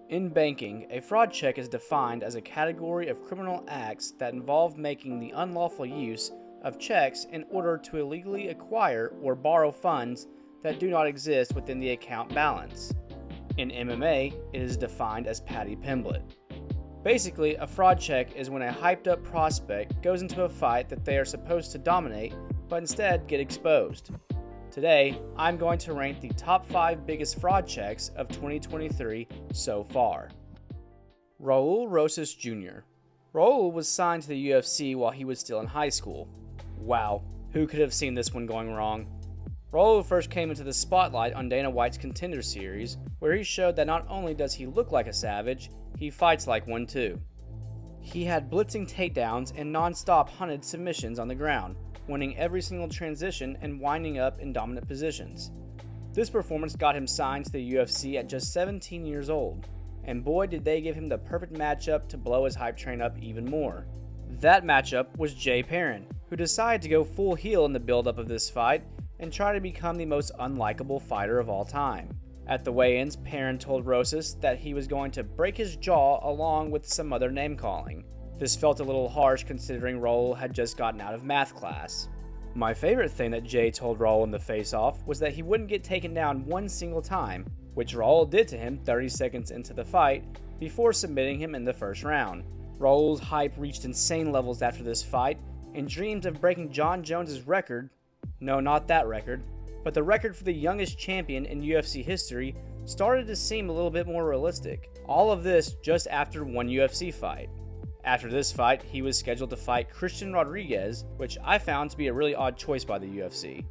In banking, a fraud check is defined as a category of criminal acts that involve making the unlawful use of checks in order to illegally acquire or borrow funds that do not exist within the account balance. In MMA, it is defined as Paddy Pimblett. Basically, a fraud check is when a hyped up prospect goes into a fight that they are supposed to dominate, but instead get exposed. Today, I'm going to rank the top 5 biggest fraud checks of 2023 so far. Raul Rosas Jr. Raul was signed to the UFC while he was still in high school. Wow, who could have seen this one going wrong? Raul first came into the spotlight on Dana White's Contender Series, where he showed that not only does he look like a savage, he fights like one too. He had blitzing takedowns and non-stop hunted submissions on the ground, winning every single transition and winding up in dominant positions. This performance got him signed to the UFC at just 17 years old, and boy did they give him the perfect matchup to blow his hype train up even more. That matchup was Jay Perrin, who decided to go full heel in the build-up of this fight and try to become the most unlikable fighter of all time. At the weigh-ins, Perrin told Rosas that he was going to break his jaw along with some other name-calling. This felt a little harsh considering Raul had just gotten out of math class. My favorite thing that Jay told Raul in the face-off was that he wouldn't get taken down one single time, which Raul did to him 30 seconds into the fight before submitting him in the first round. Raul's hype reached insane levels after this fight, and dreams of breaking Jon Jones' record, no, not that record, but the record for the youngest champion in UFC history, started to seem a little bit more realistic. All of this just after one UFC fight. After this fight, he was scheduled to fight Christian Rodriguez, which I found to be a really odd choice by the UFC.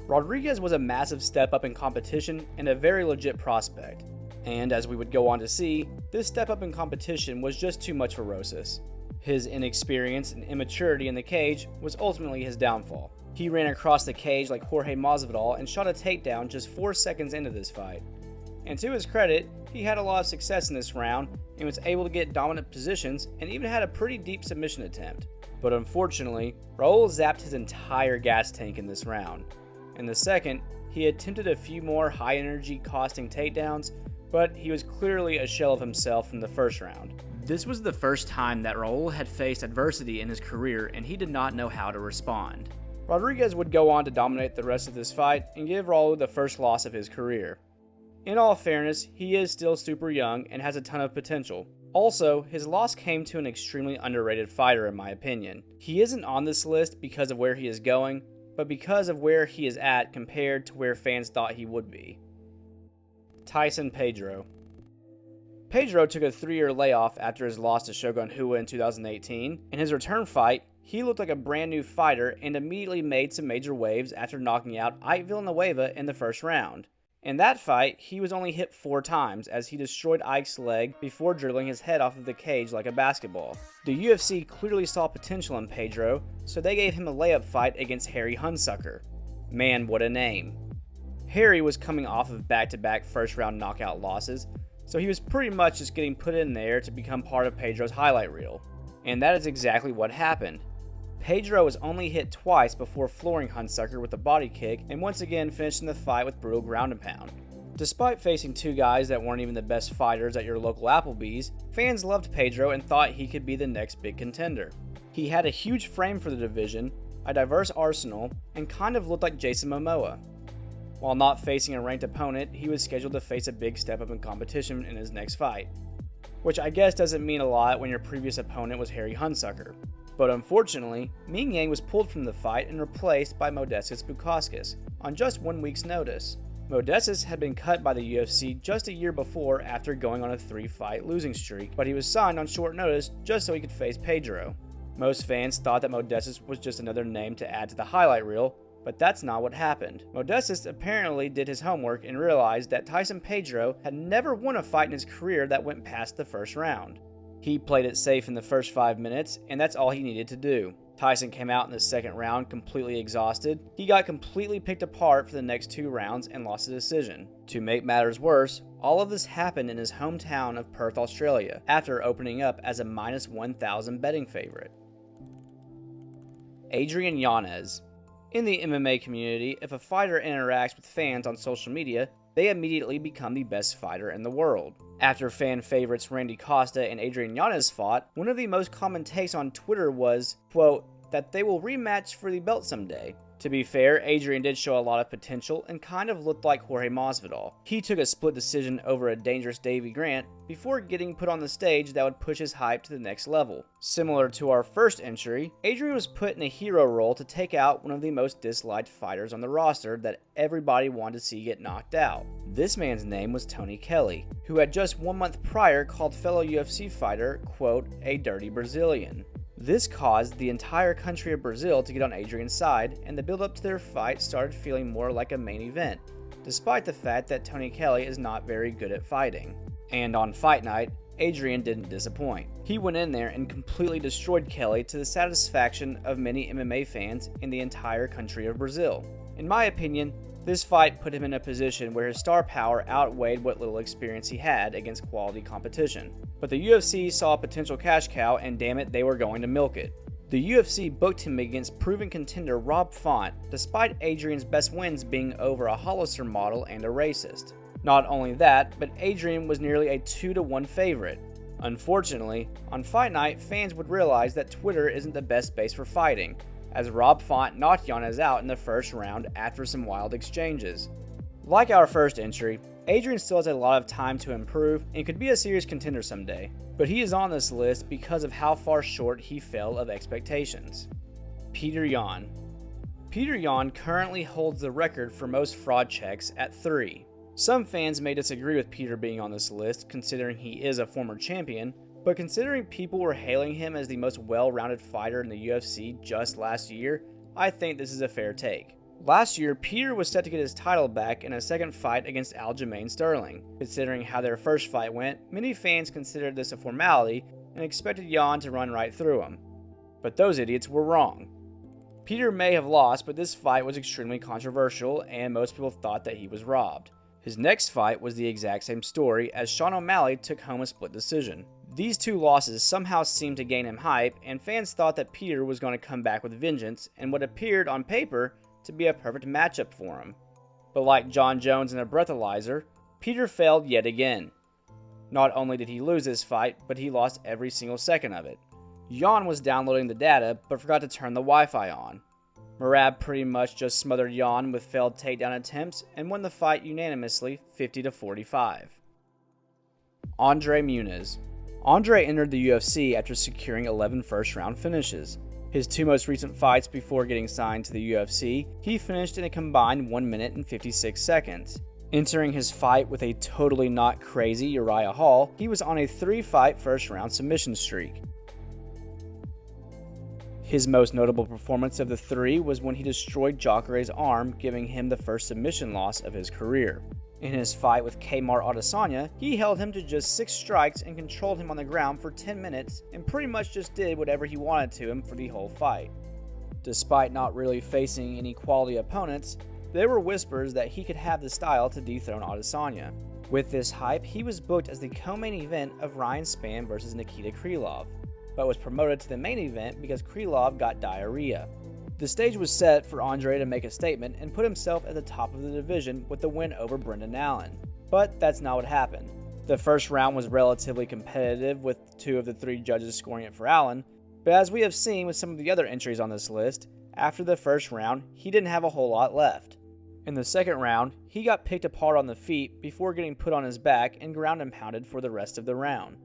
Rodriguez was a massive step up in competition and a very legit prospect. And as we would go on to see, this step up in competition was just too much for Rosas. His inexperience and immaturity in the cage was ultimately his downfall. He ran across the cage like Jorge Masvidal and shot a takedown just 4 seconds into this fight. And to his credit, he had a lot of success in this round and was able to get dominant positions and even had a pretty deep submission attempt. But unfortunately, Raul zapped his entire gas tank in this round. In the second, he attempted a few more high-energy costing takedowns, but he was clearly a shell of himself from the first round. This was the first time that Raul had faced adversity in his career and he did not know how to respond. Rodriguez would go on to dominate the rest of this fight and give Raul the first loss of his career. In all fairness, he is still super young and has a ton of potential. Also, his loss came to an extremely underrated fighter in my opinion. He isn't on this list because of where he is going, but because of where he is at compared to where fans thought he would be. Tyson Pedro. Pedro took a 3-year layoff after his loss to Shogun Rua in 2018. In his return fight, he looked like a brand new fighter and immediately made some major waves after knocking out Ike Villanueva in the first round. In that fight, he was only hit 4 times as he destroyed Ike's leg before dribbling his head off of the cage like a basketball. The UFC clearly saw potential in Pedro, so they gave him a layup fight against Harry Hunsucker. Man, what a name. Harry was coming off of back-to-back first-round knockout losses, so he was pretty much just getting put in there to become part of Pedro's highlight reel. And that is exactly what happened. Pedro was only hit twice before flooring Hunsucker with a body kick and once again finishing the fight with brutal ground and pound. Despite facing 2 guys that weren't even the best fighters at your local Applebee's, fans loved Pedro and thought he could be the next big contender. He had a huge frame for the division, a diverse arsenal, and kind of looked like Jason Momoa. While not facing a ranked opponent, he was scheduled to face a big step up in competition in his next fight. Which I guess doesn't mean a lot when your previous opponent was Harry Hunsucker. But unfortunately, Ming Yang was pulled from the fight and replaced by Modestas Bukauskas on just 1 week's notice. Modestas had been cut by the UFC just a year before after going on a 3-fight losing streak, but he was signed on short notice just so he could face Pedro. Most fans thought that Modestas was just another name to add to the highlight reel, but that's not what happened. Modestas apparently did his homework and realized that Tyson Pedro had never won a fight in his career that went past the first round. He played it safe in the first 5 minutes, and that's all he needed to do. Tyson came out in the second round completely exhausted. He got completely picked apart for the next 2 rounds and lost the decision. To make matters worse, all of this happened in his hometown of Perth, Australia, after opening up as a -1,000 betting favorite. Adrian Yanez. In the MMA community, if a fighter interacts with fans on social media, they immediately become the best fighter in the world. After fan favorites Randy Costa and Adrian Yanez fought, one of the most common takes on Twitter was, quote, that they will rematch for the belt someday. To be fair, Adrian did show a lot of potential and kind of looked like Jorge Masvidal. He took a split decision over a dangerous Davy Grant before getting put on the stage that would push his hype to the next level. Similar to our first entry, Adrian was put in a hero role to take out one of the most disliked fighters on the roster that everybody wanted to see get knocked out. This man's name was Tony Kelly, who had just 1 month prior called fellow UFC fighter, quote, a dirty Brazilian. This caused the entire country of Brazil to get on Adrian's side, and the build-up to their fight started feeling more like a main event, despite the fact that Tony Kelly is not very good at fighting. And on fight night, Adrian didn't disappoint. He went in there and completely destroyed Kelly to the satisfaction of many MMA fans in the entire country of Brazil. In my opinion, this fight put him in a position where his star power outweighed what little experience he had against quality competition. But the UFC saw a potential cash cow, and damn it, they were going to milk it. The UFC booked him against proven contender Rob Font, despite Adrian's best wins being over a Hollister model and a racist. Not only that, but Adrian was nearly a 2-1 favorite. Unfortunately, on fight night, fans would realize that Twitter isn't the best base for fighting, as Rob Font knocked Yanez out in the first round after some wild exchanges. Like our first entry, Adrian still has a lot of time to improve and could be a serious contender someday, but he is on this list because of how far short he fell of expectations. Petr Yan. Petr Yan currently holds the record for most fraud checks at 3. Some fans may disagree with Peter being on this list considering he is a former champion, but considering people were hailing him as the most well-rounded fighter in the UFC just last year, I think this is a fair take. Last year, Peter was set to get his title back in a second fight against Aljamain Sterling. Considering how their first fight went, many fans considered this a formality and expected Yan to run right through him. But those idiots were wrong. Peter may have lost, but this fight was extremely controversial and most people thought that he was robbed. His next fight was the exact same story, as Sean O'Malley took home a split decision. These two losses somehow seemed to gain him hype, and fans thought that Peter was going to come back with vengeance and what appeared on paper to be a perfect matchup for him. But like John Jones in a breathalyzer, Peter failed yet again. Not only did he lose this fight, but he lost every single second of it. Yan was downloading the data, but forgot to turn the Wi-Fi on. Merab pretty much just smothered Yan with failed takedown attempts and won the fight unanimously 50-45. Andre Muniz. Andre entered the UFC after securing 11 first-round finishes. His two most recent fights before getting signed to the UFC, he finished in a combined 1 minute and 56 seconds. Entering his fight with a totally not crazy Uriah Hall, he was on a 3-fight first-round submission streak. His most notable performance of the 3 was when he destroyed Jacare's arm, giving him the first submission loss of his career. In his fight with Kmart Adesanya, he held him to just 6 strikes and controlled him on the ground for 10 minutes and pretty much just did whatever he wanted to him for the whole fight. Despite not really facing any quality opponents, there were whispers that he could have the style to dethrone Adesanya. With this hype, he was booked as the co-main event of Ryan Spann vs Nikita Krylov, but was promoted to the main event because Krylov got diarrhea. The stage was set for Andre to make a statement and put himself at the top of the division with the win over Brendan Allen. But that's not what happened. The first round was relatively competitive, with 2 of the 3 judges scoring it for Allen, but as we have seen with some of the other entries on this list, after the first round, he didn't have a whole lot left. In the second round, he got picked apart on the feet before getting put on his back and ground and pounded for the rest of the round.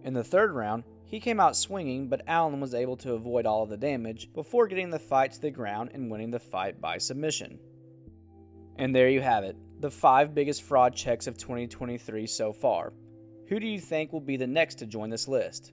In the third round, he came out swinging, but Allen was able to avoid all of the damage before getting the fight to the ground and winning the fight by submission. And there you have it, the 5 biggest fraud checks of 2023 so far. Who do you think will be the next to join this list?